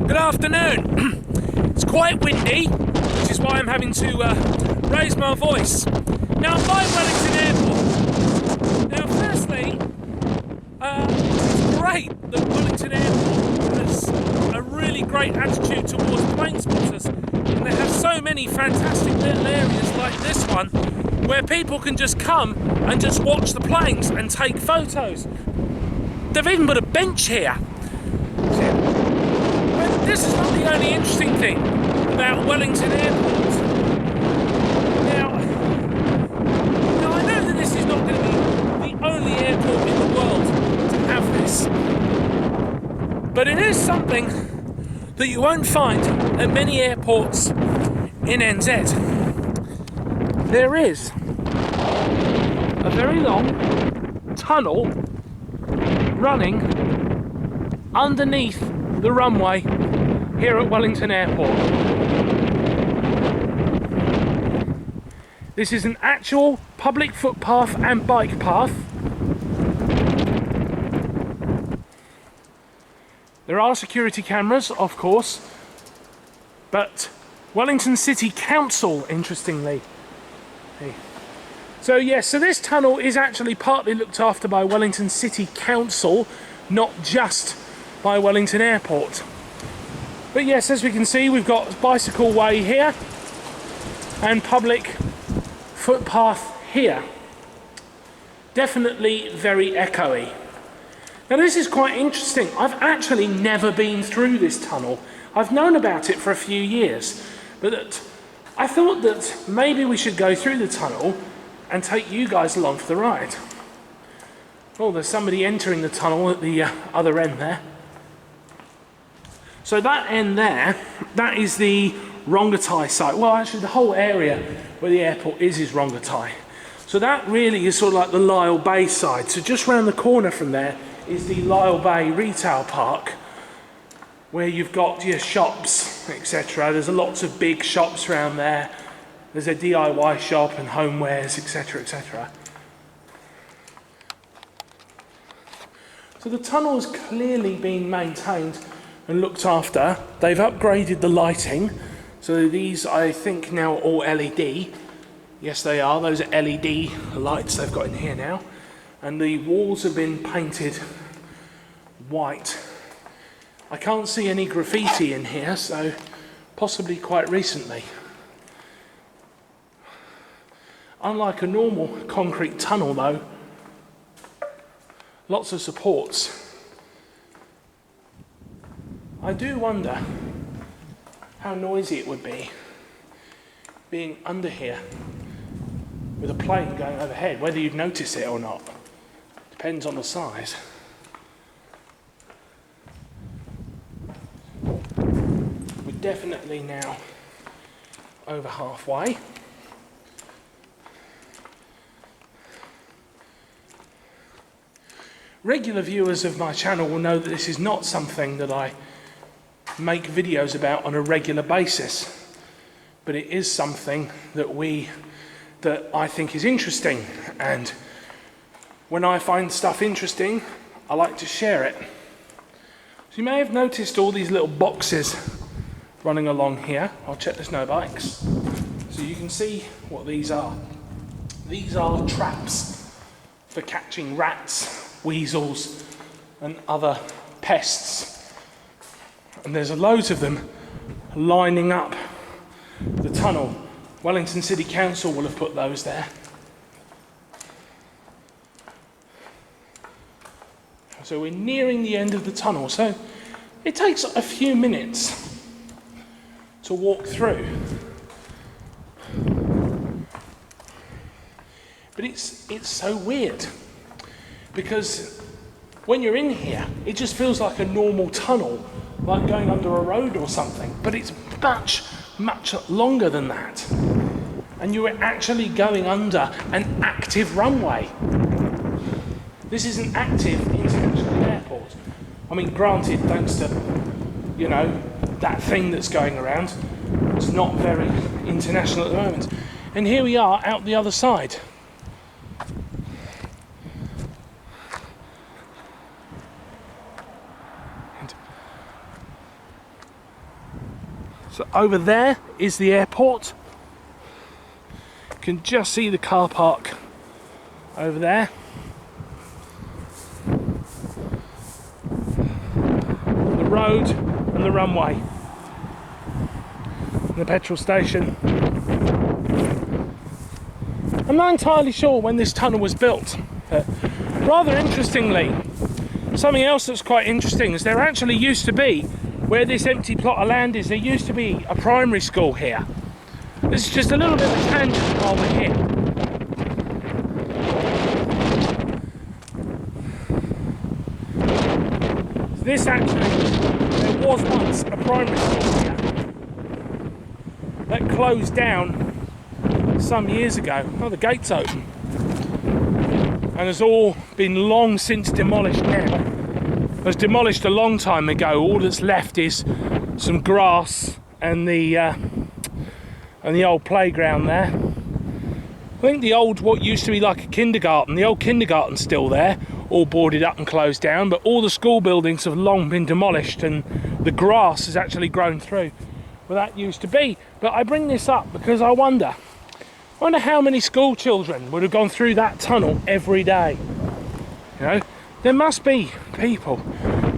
Good afternoon. It's quite windy, which is why I'm having to raise my voice. Now, I'm by Wellington Airport. Now, firstly, it's great that Wellington Airport has a really great attitude towards plane spotters. And they have so many fantastic little areas like this one, where people can just come and just watch the planes and take photos. They've even got a bench here. But this is not the only interesting thing about Wellington Airport. Now I know that this is not going to be the only airport in the world to have this, but it is something that you won't find at many airports in NZ. There is a very long tunnel running underneath the runway here at Wellington Airport. This is an actual public footpath and bike path. There are security cameras, of course, but Wellington City Council, interestingly. So yes, so this tunnel is actually partly looked after by Wellington City Council, not just by Wellington Airport. But yes, as we can see, we've got bicycle way here and public footpath here. Definitely very echoey. Now this is quite interesting. I've actually never been through this tunnel. I've known about it for a few years, but I thought that maybe we should go through the tunnel and take you guys along for the ride. Oh, there's somebody entering the tunnel at the other end there. So that end there, that is the Rongotai site. Well, actually the whole area where the airport is Rongotai. So that really is sort of like the Lyell Bay side. So just round the corner from there is the Lyell Bay Retail Park, where you've got your shops, etc. There's lots of big shops around there. There's a DIY shop and homewares, etc, etc. So the tunnel's clearly been maintained and looked after. They've upgraded the lighting. So these, I think, now are all LED. Yes, they are. Those are LED lights they've got in here now. And the walls have been painted white. I can't see any graffiti in here, so possibly quite recently. Unlike a normal concrete tunnel though, lots of supports. I do wonder how noisy it would be being under here with a plane going overhead, whether you'd notice it or not. Depends on the size. We're definitely now over halfway. Regular viewers of my channel will know that this is not something that I make videos about on a regular basis, but it is something that I think is interesting, and when I find stuff interesting, I like to share it. So you may have noticed all these little boxes running along here. I'll check there's no bikes. So you can see what these are. These are traps for catching rats, weasels and other pests. And there's loads of them lining up the tunnel. Wellington City Council will have put those there. So we're nearing the end of the tunnel, so it takes a few minutes to walk through. But it's so weird, because when you're in here, it just feels like a normal tunnel, like going under a road or something, but it's much, much longer than that. And you're actually going under an active runway. This is an active international airport. I mean, granted, thanks to, you know, that thing that's going around, it's not very international at the moment. And here we are out the other side. So over there is the airport. You can just see the car park over there. The road and the runway. And the petrol station. I'm not entirely sure when this tunnel was built, but rather interestingly, something else that's quite interesting is there actually used to be, where this empty plot of land is, there used to be a primary school here. This is just a little bit of a tangent while we're here. This actually, there was once a primary school here that closed down some years ago. Oh, the gate's open. And has all been long since demolished now. It was demolished a long time ago. All that's left is some grass and the old playground there. I think the old, what used to be like a kindergarten, the old kindergarten's still there, all boarded up and closed down, but all the school buildings have long been demolished and the grass has actually grown through where that used to be. But I bring this up because I wonder how many school children would have gone through that tunnel every day. You know, there must be people,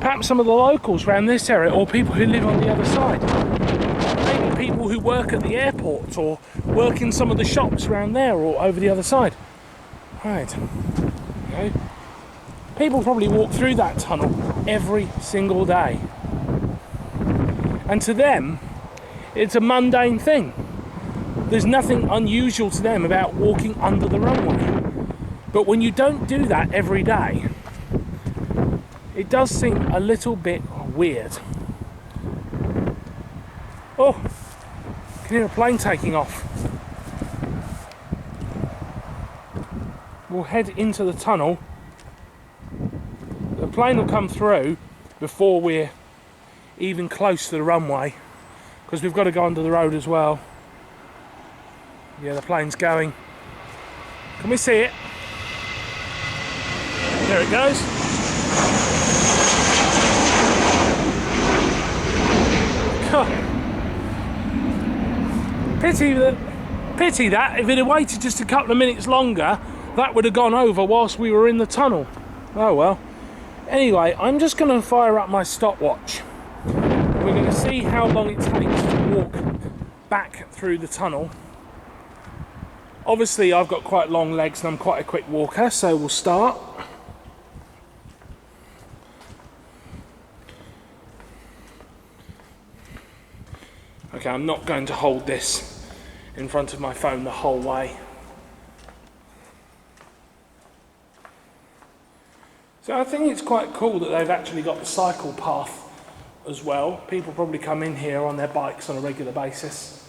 perhaps some of the locals around this area, or people who live on the other side. Maybe people who work at the airport or work in some of the shops around there or over the other side. Right. You know, people probably walk through that tunnel every single day. And to them, it's a mundane thing. There's nothing unusual to them about walking under the runway. But when you don't do that every day, it does seem a little bit weird. Oh, I can hear a plane taking off. We'll head into the tunnel. The plane will come through before we're even close to the runway, because we've got to go under the road as well. Yeah, the plane's going. Can we see it? There it goes. Pity that if it had waited just a couple of minutes longer, that would have gone over whilst we were in the tunnel. Oh well. Anyway, I'm just going to fire up my stopwatch. We're going to see how long it takes to walk back through the tunnel. Obviously I've got quite long legs and I'm quite a quick walker, so we'll start. Okay, I'm not going to hold this in front of my phone the whole way. So I think it's quite cool that they've actually got the cycle path as well. People probably come in here on their bikes on a regular basis.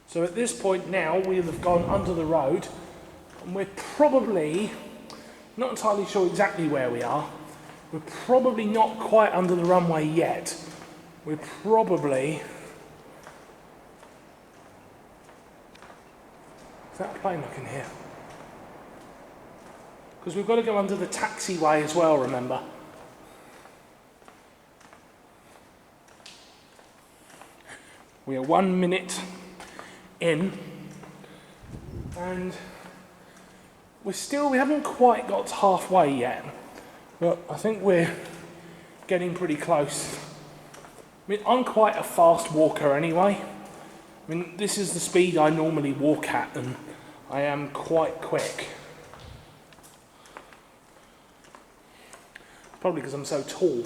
So at this point now, we'll have gone under the road, and we're probably, not entirely sure exactly where we are, we're probably not quite under the runway yet. We're probably, is that a plane I can hear? Because we've got to go under the taxiway as well, remember. We are 1 minute in, and we haven't quite got halfway yet, but I think we're getting pretty close. I mean, I'm quite a fast walker anyway. I mean, this is the speed I normally walk at, and I am quite quick. Probably because I'm so tall.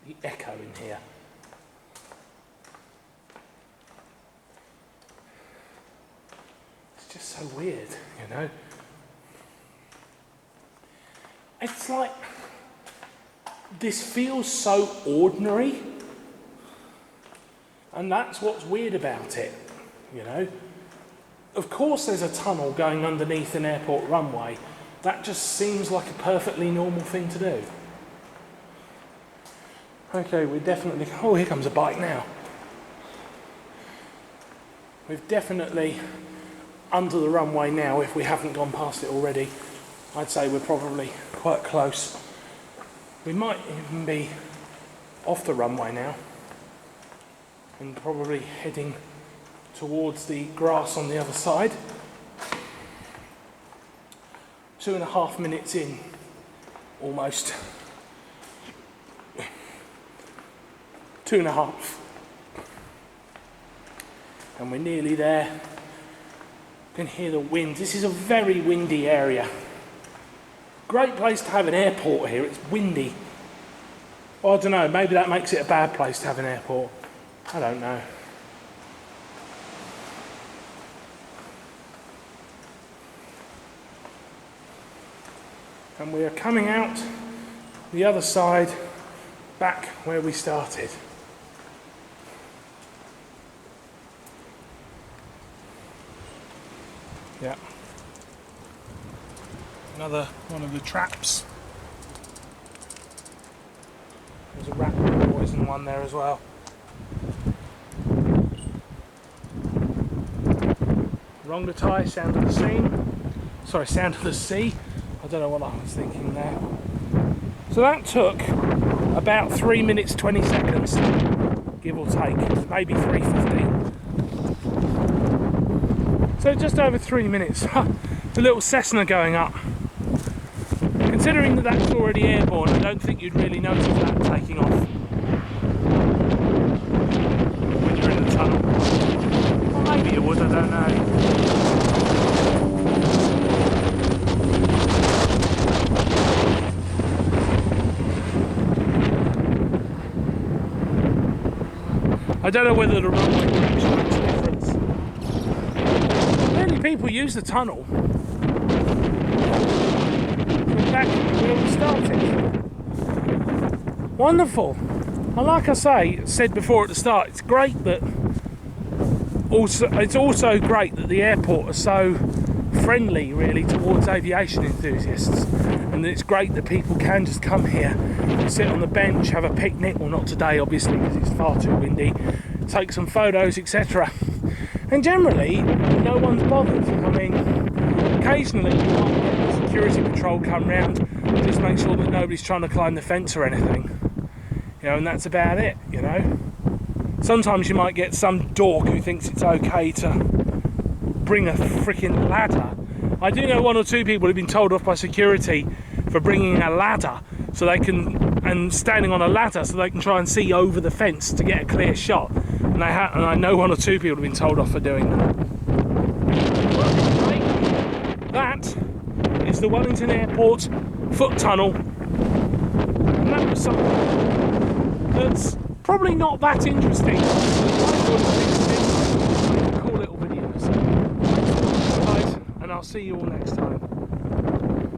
The echo in here. Just so weird, you know. It's like this feels so ordinary, and that's what's weird about it, you know. Of course there's a tunnel going underneath an airport runway. That just seems like a perfectly normal thing to do. Okay, we're definitely, oh, here comes a bike now. We've definitely under the runway now, if we haven't gone past it already. I'd say we're probably quite close. We might even be off the runway now and probably heading towards the grass on the other side. 2.5 minutes in, almost. 2.5. And we're nearly there. You can hear the wind. This is a very windy area. Great place to have an airport here. It's windy. Well, I don't know, maybe that makes it a bad place to have an airport. I don't know. And we are coming out the other side, back where we started. Yeah. Another one of the traps. There's a rat poison one there as well. Rongotai, sound of the sea. Sorry, sound of the sea. I don't know what I was thinking there. So that took about 3 minutes 20 seconds, give or take, maybe 3:15. So just over 3 minutes. The little Cessna going up. Considering that that's already airborne, I don't think you'd really notice that taking off when you're in the tunnel. Or maybe you would, I don't know. I don't know whether the runway direction makes a difference. Many people use the tunnel. Back where we started. Wonderful. And like I said before at the start, it's great that it's also great that the airport is so friendly really towards aviation enthusiasts, and that it's great that people can just come here, sit on the bench, have a picnic, well not today obviously because it's far too windy, take some photos, etc. And generally no one's bothered. I mean, occasionally you might get the security patrol come round and just make sure that nobody's trying to climb the fence or anything, you know, and that's about it, you know. Sometimes you might get some dork who thinks it's okay to bring a freaking ladder. I do know 1 or 2 people who've been told off by security for bringing a ladder so they can, and standing on a ladder so they can try and see over the fence to get a clear shot. And I know 1 or 2 people have been told off for doing that. That is the Wellington Airport foot tunnel, and that was something that's probably not that interesting. I thought it was a cool little video. So, guys, and I'll see you all next time.